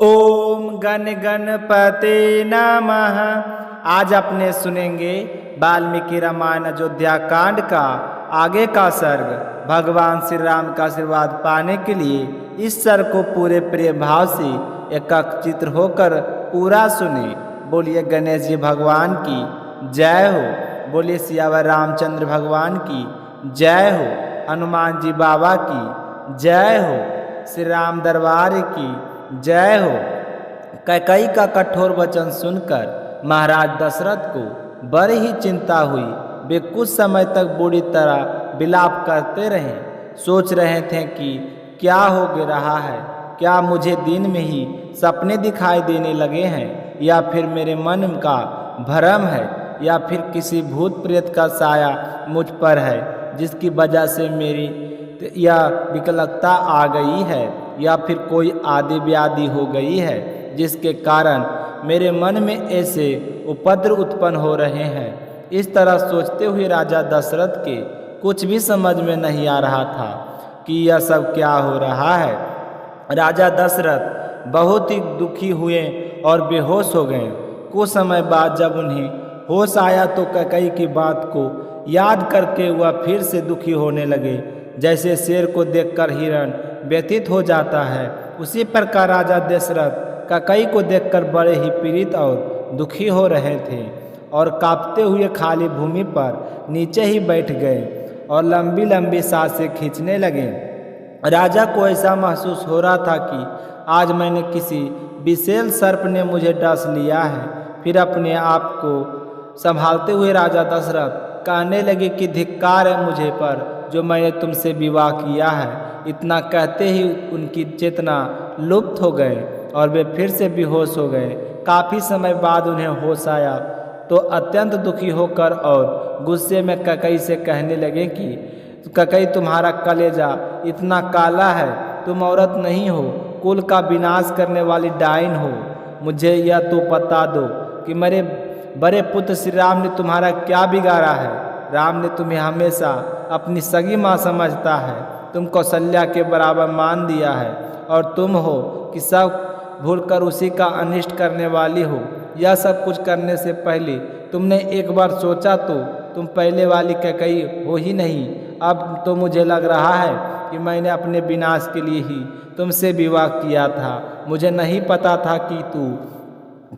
ओम गण गणपते नमः। आज अपने सुनेंगे वाल्मीकि रामायण अयोध्या कांड का आगे का सर्ग। भगवान श्री राम का आशीर्वाद पाने के लिए इस सर्ग को पूरे प्रिय भाव से एकत्रित होकर पूरा सुने। बोलिए गणेश जी भगवान की जय हो। बोलिए सियावर रामचंद्र भगवान की जय हो। हनुमान जी बाबा की जय हो। श्री राम दरबार की जय हो। कैकेयी का कठोर वचन सुनकर महाराज दशरथ को बड़ी ही चिंता हुई। वे कुछ समय तक बुरी तरह विलाप करते रहे। सोच रहे थे कि क्या हो रहा है, क्या मुझे दिन में ही सपने दिखाई देने लगे हैं, या फिर मेरे मन का भ्रम है, या फिर किसी भूत प्रेत का साया मुझ पर है जिसकी वजह से मेरी यह विकलता आ गई है, या फिर कोई आदि व्याधि हो गई है जिसके कारण मेरे मन में ऐसे उपद्रव उत्पन्न हो रहे हैं। इस तरह सोचते हुए राजा दशरथ के कुछ भी समझ में नहीं आ रहा था कि यह सब क्या हो रहा है। राजा दशरथ बहुत ही दुखी हुए और बेहोश हो गए। कुछ समय बाद जब उन्हें होश आया तो कैकेयी की बात को याद करके वह फिर से दुखी होने लगे। जैसे शेर को देखकर हिरण व्यथित हो जाता है, उसी प्रकार राजा दशरथ कैकेयी को देखकर बड़े ही पीड़ित और दुखी हो रहे थे और कांपते हुए खाली भूमि पर नीचे ही बैठ गए और लंबी लंबी सांसें खींचने लगे। राजा को ऐसा महसूस हो रहा था कि आज मैंने किसी विशेष सर्प ने मुझे डस लिया है। फिर अपने आप को संभालते हुए राजा दशरथ कहने लगे कि धिक्कार है मुझे पर जो मैंने तुमसे विवाह किया है। इतना कहते ही उनकी चेतना लुप्त हो गए और वे फिर से बेहोश हो गए। काफ़ी समय बाद उन्हें होश आया तो अत्यंत दुखी होकर और गुस्से में कैकेयी से कहने लगे कि कैकेयी तुम्हारा कलेजा इतना काला है, तुम औरत नहीं हो, कुल का विनाश करने वाली डाइन हो। मुझे यह तो बता दो कि मेरे बड़े पुत्र श्री राम ने तुम्हारा क्या बिगाड़ा है। राम ने तुम्हें हमेशा अपनी सगी माँ समझता है, तुम कौशल्या के बराबर मान दिया है और तुम हो कि सब भूलकर उसी का अनिष्ट करने वाली हो। यह सब कुछ करने से पहले तुमने एक बार सोचा तो तुम पहले वाली कैकेयी हो ही नहीं। अब तो मुझे लग रहा है कि मैंने अपने विनाश के लिए ही तुमसे विवाह किया था। मुझे नहीं पता था कि तू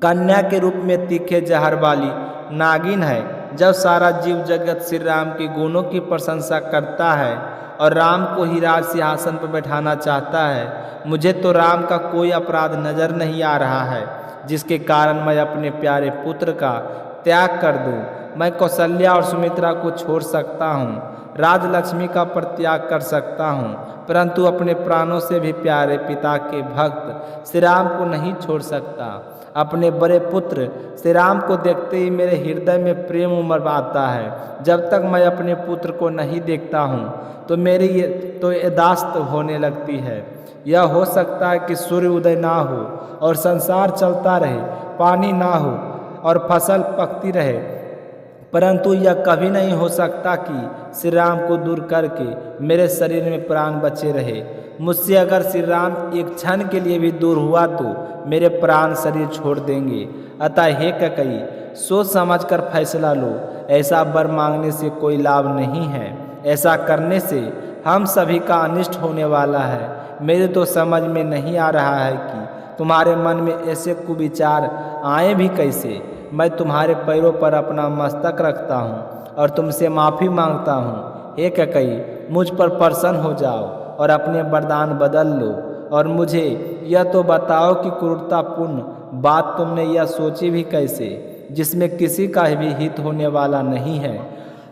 कन्या के रूप में तीखे जहर वाली नागिन है। जब सारा जीव जगत श्री राम के गुणों की प्रशंसा करता है और राम को ही राज सिंहासन पर बैठाना चाहता है, मुझे तो राम का कोई अपराध नजर नहीं आ रहा है जिसके कारण मैं अपने प्यारे पुत्र का त्याग कर दूं। मैं कौशल्या और सुमित्रा को छोड़ सकता हूं, राजलक्ष्मी का परित्याग कर सकता हूं, परंतु अपने प्राणों से भी प्यारे पिता के भक्त श्री राम को नहीं छोड़ सकता। अपने बड़े पुत्र श्री राम को देखते ही मेरे हृदय में प्रेम उमड़ आता है। जब तक मैं अपने पुत्र को नहीं देखता हूँ तो मेरी तो यादाश्त होने लगती है। यह हो सकता है कि सूर्य उदय ना हो और संसार चलता रहे, पानी ना हो और फसल पकती रहे, परंतु यह कभी नहीं हो सकता कि श्री राम को दूर करके मेरे शरीर में प्राण बचे रहे। मुझसे अगर श्री राम एक क्षण के लिए भी दूर हुआ तो मेरे प्राण शरीर छोड़ देंगे। अतः हे कैकेयी, सोच समझकर फैसला लो। ऐसा वर मांगने से कोई लाभ नहीं है, ऐसा करने से हम सभी का अनिष्ट होने वाला है। मेरे तो समझ में नहीं आ रहा है कि तुम्हारे मन में ऐसे कुविचार आए भी कैसे। मैं तुम्हारे पैरों पर अपना मस्तक रखता हूँ और तुमसे माफ़ी मांगता हूँ। हे कैकेयी, मुझ पर प्रसन्न हो जाओ और अपने वरदान बदल लो और मुझे यह तो बताओ कि क्रूरतापूर्ण बात तुमने यह सोची भी कैसे, जिसमें किसी का भी हित होने वाला नहीं है।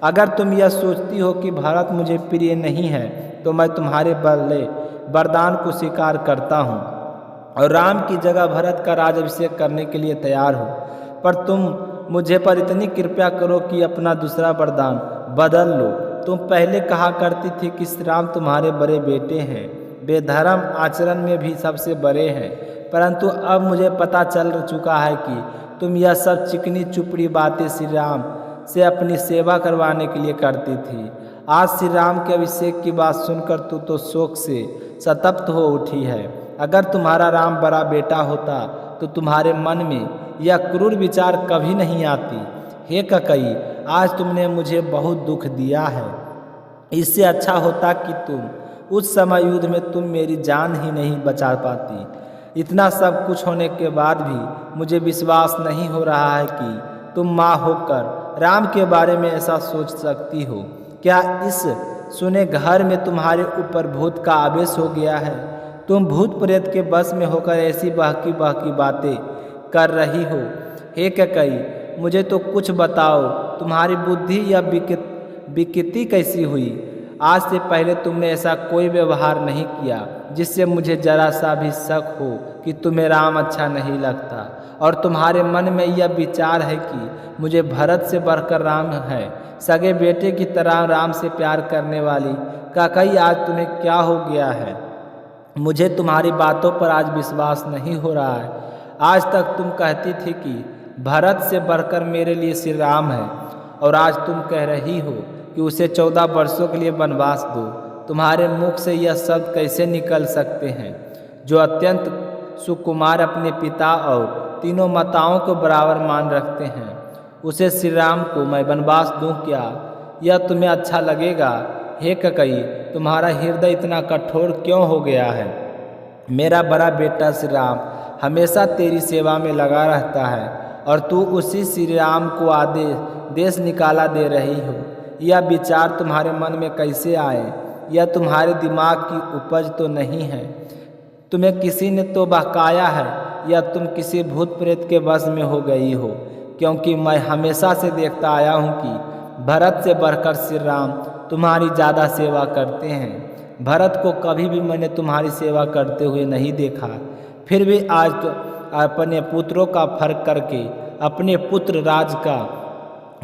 अगर तुम यह सोचती हो कि भरत मुझे प्रिय नहीं है तो मैं तुम्हारे बदले वरदान को स्वीकार करता हूँ और राम की जगह भरत का राज्याभिषेक करने के लिए तैयार हो। पर तुम मुझे पर इतनी कृपया करो कि अपना दूसरा वरदान बदल लो। तुम पहले कहा करती थी कि श्री राम तुम्हारे बड़े बेटे हैं, वे धर्म आचरण में भी सबसे बड़े हैं, परंतु अब मुझे पता चल चुका है कि तुम यह सब चिकनी चुपड़ी बातें श्री राम से अपनी सेवा करवाने के लिए करती थी। आज श्री राम के अभिषेक की बात सुनकर तू तो शोक से संतप्त हो उठी है। अगर तुम्हारा राम बड़ा बेटा होता तो तुम्हारे मन में यह क्रूर विचार कभी नहीं आती। हे ककई, आज तुमने मुझे बहुत दुख दिया है। इससे अच्छा होता कि उस समय युद्ध में तुम मेरी जान ही नहीं बचा पाती। इतना सब कुछ होने के बाद भी मुझे विश्वास नहीं हो रहा है कि तुम माँ होकर राम के बारे में ऐसा सोच सकती हो। क्या इस सुने घर में तुम्हारे ऊपर भूत का आवेश हो गया है? तुम भूत प्रेत के बस में होकर ऐसी बहकी बहकी बातें कर रही हो। हे ककई, मुझे तो कुछ बताओ, तुम्हारी बुद्धि या विकृति कैसी हुई? आज से पहले तुमने ऐसा कोई व्यवहार नहीं किया जिससे मुझे जरा सा भी शक हो कि तुम्हें राम अच्छा नहीं लगता, और तुम्हारे मन में यह विचार है कि मुझे भरत से बढ़कर राम है। सगे बेटे की तरह राम से प्यार करने वाली ककई, आज तुम्हें क्या हो गया है? मुझे तुम्हारी बातों पर आज विश्वास नहीं हो रहा है। आज तक तुम कहती थी कि भरत से बढ़कर मेरे लिए श्री राम है, और आज तुम कह रही हो कि उसे 14 वर्षों के लिए वनवास दो। तुम्हारे मुख से यह शब्द कैसे निकल सकते हैं, जो अत्यंत सुकुमार अपने पिता और तीनों माताओं को बराबर मान रखते हैं? उसे श्री राम को मैं वनवास दूं क्या? यह तुम्हें अच्छा लगेगा? हे ककई, तुम्हारा हृदय इतना कठोर क्यों हो गया है? मेरा बड़ा बेटा श्री राम हमेशा तेरी सेवा में लगा रहता है, और तू उसी श्री राम को आदेश देश निकाला दे रही हो। यह विचार तुम्हारे मन में कैसे आए? यह तुम्हारे दिमाग की उपज तो नहीं है। तुम्हें किसी ने तो बहकाया है, या तुम किसी भूत प्रेत के वश में हो गई हो? क्योंकि मैं हमेशा से देखता आया हूँ कि भरत से बढ़कर श्री राम तुम्हारी ज़्यादा सेवा करते हैं। भरत को कभी भी मैंने तुम्हारी सेवा करते हुए नहीं देखा। फिर भी आज तो अपने पुत्रों का फर्क करके अपने पुत्र राज का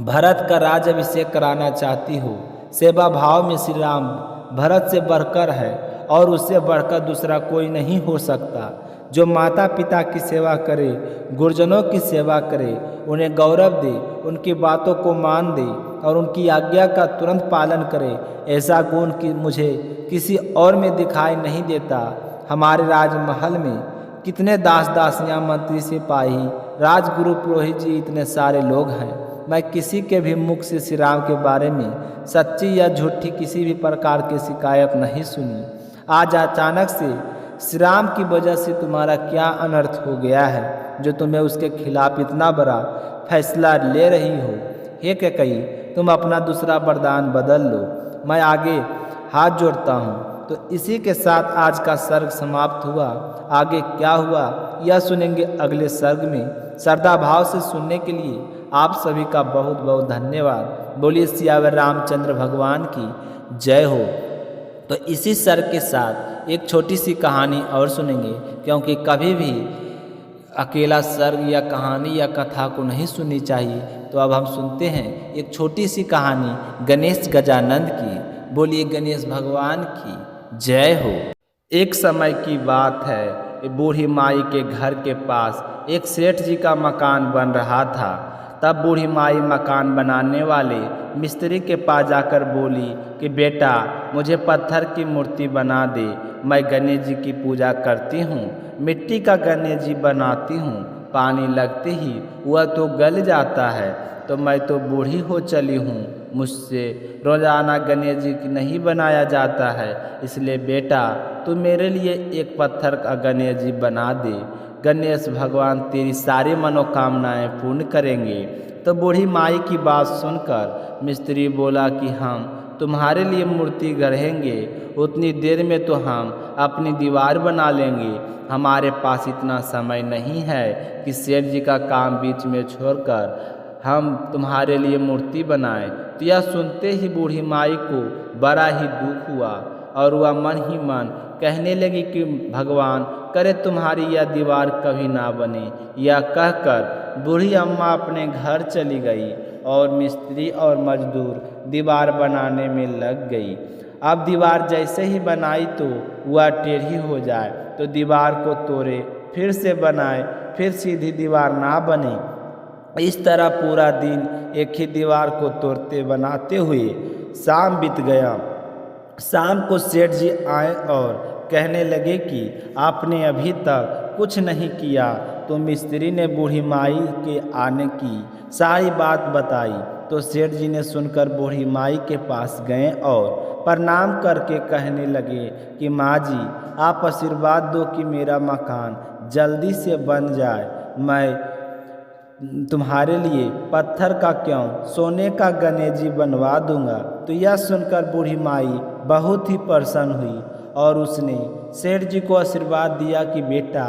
भरत का राज अभिषेक कराना चाहती हो। सेवा भाव में श्री राम भरत से बढ़कर है, और उससे बढ़कर दूसरा कोई नहीं हो सकता। जो माता पिता की सेवा करे, गुरुजनों की सेवा करे, उन्हें गौरव दे, उनकी बातों को मान दे और उनकी आज्ञा का तुरंत पालन करे, ऐसा गुण कि मुझे किसी और में दिखाई नहीं देता। हमारे राजमहल में कितने दास दासियाँ, मंत्री सिपाही, राजगुरु पुरोहित जी, इतने सारे लोग हैं। मैं किसी के भी मुख से श्री राम के बारे में सच्ची या झूठी किसी भी प्रकार की शिकायत नहीं सुनी। आज अचानक से श्री राम की वजह से तुम्हारा क्या अनर्थ हो गया है, जो तुम्हें उसके खिलाफ इतना बड़ा फैसला ले रही हो? हे ककई, तुम अपना दूसरा वरदान बदल लो। मैं आगे हाथ जोड़ता हूँ। तो इसी के साथ आज का सर्ग समाप्त हुआ। आगे क्या हुआ यह सुनेंगे अगले सर्ग में। श्रद्धा भाव से सुनने के लिए आप सभी का बहुत बहुत धन्यवाद। बोलिए सियावर रामचंद्र भगवान की जय हो। तो इसी सर्ग के साथ एक छोटी सी कहानी और सुनेंगे, क्योंकि कभी भी अकेला सर्ग या कहानी या कथा को नहीं सुननी चाहिए। तो अब हम सुनते हैं एक छोटी सी कहानी गणेश गजानंद की। बोलिए गणेश भगवान की जय हो। एक समय की बात है, बूढ़ी माई के घर के पास एक सेठ जी का मकान बन रहा था। तब बूढ़ी माई मकान बनाने वाले मिस्त्री के पास जाकर बोली कि बेटा, मुझे पत्थर की मूर्ति बना दे। मैं गणेश जी की पूजा करती हूँ, मिट्टी का गणेश जी बनाती हूँ, पानी लगते ही वह तो गल जाता है। तो मैं तो बूढ़ी हो चली हूँ, मुझसे रोजाना गणेश जी की नहीं बनाया जाता है। इसलिए बेटा, तू मेरे लिए एक पत्थर का गणेश जी बना दे। गणेश भगवान तेरी सारी मनोकामनाएं पूर्ण करेंगे। तो बूढ़ी माई की बात सुनकर मिस्त्री बोला कि हम तुम्हारे लिए मूर्ति गढ़ेंगे, उतनी देर में तो हम अपनी दीवार बना लेंगे। हमारे पास इतना समय नहीं है कि सेठ जी का काम बीच में छोड़कर हम तुम्हारे लिए मूर्ति बनाएं। तो यह सुनते ही बूढ़ी माई को बड़ा ही दुख हुआ, और वह मन ही मन कहने लगी कि भगवान करे तुम्हारी यह दीवार कभी ना बने। यह कहकर बूढ़ी अम्मा अपने घर चली गई, और मिस्त्री और मजदूर दीवार बनाने में लग गई। अब दीवार जैसे ही बनाई तो वह टेढ़ी हो जाए, तो दीवार को तोड़े, फिर से बनाए, फिर सीधी दीवार ना बने। इस तरह पूरा दिन एक ही दीवार को तोड़ते बनाते हुए शाम बीत गया। शाम को सेठ जी आए और कहने लगे कि आपने अभी तक कुछ नहीं किया। तो मिस्त्री ने बूढ़ी माई के आने की सारी बात बताई। तो सेठ जी ने सुनकर बूढ़ी माई के पास गए और प्रणाम करके कहने लगे कि माँ जी, आप आशीर्वाद दो कि मेरा मकान जल्दी से बन जाए। मैं तुम्हारे लिए पत्थर का क्यों, सोने का गणेश जी बनवा दूंगा। तो यह सुनकर बूढ़ी माई बहुत ही प्रसन्न हुई और उसने सेठ जी को आशीर्वाद दिया कि बेटा,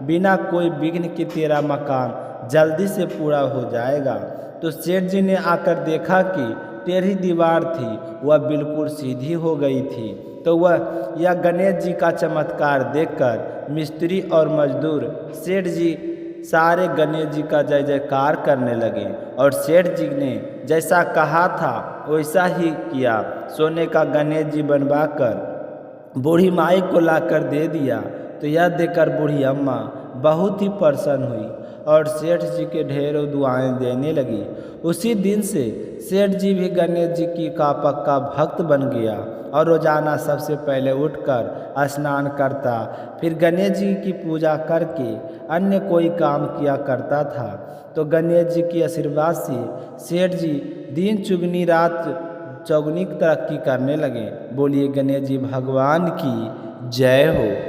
बिना कोई विघ्न के तेरा मकान जल्दी से पूरा हो जाएगा। तो सेठ जी ने आकर देखा कि टेढ़ी दीवार थी, वह बिल्कुल सीधी हो गई थी। तो वह यह गणेश जी का चमत्कार देखकर मिस्त्री और मजदूर सेठ जी सारे गणेश जी का जय जयकार करने लगे और सेठ जी ने जैसा कहा था वैसा ही किया। सोने का गणेश जी बनवाकर बूढ़ी माई को लाकर दे दिया। तो यह देखकर बूढ़ी अम्मा बहुत ही प्रसन्न हुई और सेठ जी के ढेरों दुआएं देने लगी। उसी दिन से सेठ जी भी गणेश जी की का पक्का भक्त बन गया और रोजाना सबसे पहले उठकर स्नान करता, फिर गणेश जी की पूजा करके अन्य कोई काम किया करता था। तो गणेश जी के आशीर्वाद से सेठ जी दिन चुगनी रात चौगुनी तरक्की करने लगे। बोलिए गणेश जी भगवान की जय हो।